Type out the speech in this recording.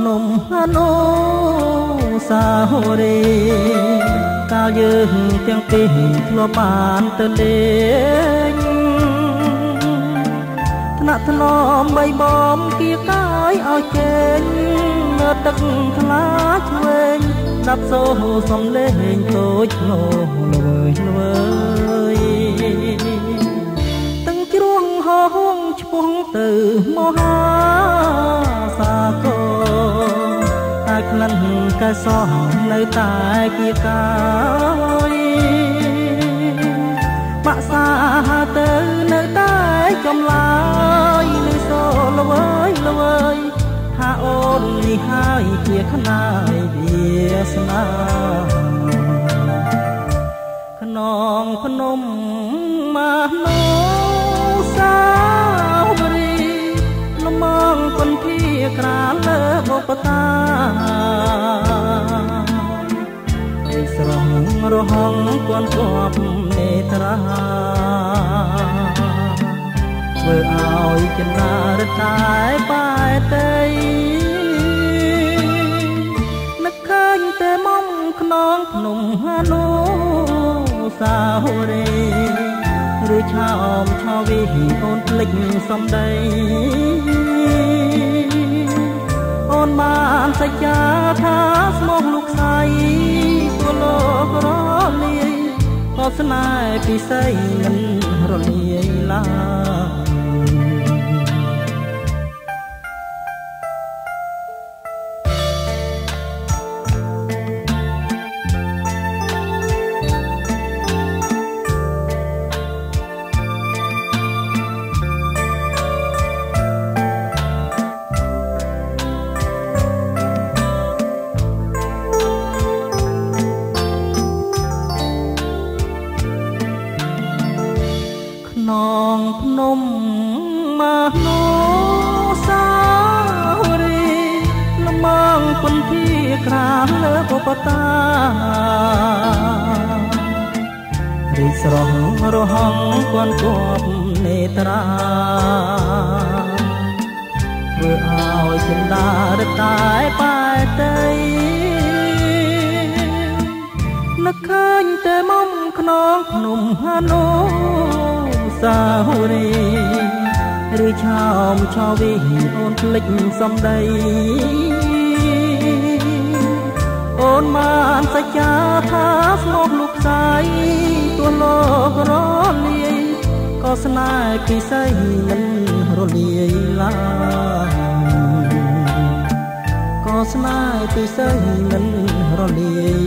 ភ្នំអនុសាវរីយ៍កាលយើងទាំងពីរធ្លាប់បានទៅលេងថ្នាក់ថ្នមបីបំគៀកាយឲ្យចេញនៅទឹកថ្លាឆ្វេងដាប់សូរសំលេងតូចងោល្វើយល្វើយទាំងជ្រួងហោហងឆ្ពងទៅមហាសាគរតែក្លិនកែសោះនៅតែគៀកាយបាក់សាទៅនៅតែចំឡាយនៅសូល្វើយល្វើយថាអូននេះហើយជាខ្នាយវាសនាខ្នងភ្នំមនោសាវរីយ៍លំងពន្ធាក្រាលលើបុព្វតាឯស្រងរហងគន់គប់នេត្រាធ្វើឲ្យចិន្តារតែបែតីនឹកឃើញតែមុំខ្នងភ្នំហនុសាវរីយ៍ឬឆោមឆោវីអូនភ្លេចសំដីអូនបានសច្ចាថាស្មោះលោកស្រីពលលោករលាយក៏ស្នេហ៍ពិសីមិនរលាយឡើយភ្នំមនោសាវរីយ៍លំងពន្ធាក្រាលលើបុព្វតារីស្រងរហងគន់គប់នេត្រាធ្វើឲ្យចិន្តារតែបែតីនឹកឃើញតែមុំខ្នងភ្នំហនុសាវរីយ៍ឬឆោមឆោវីអូនភ្លេចសំដីអូនបានសច្ចាថាស្មោះលោកស្រីទោះលោករលាយក៏ស្នេហ៍ពិសីមិនរលាយឡើយក៏ស្នេហ៍ពិសីមិនរលាយ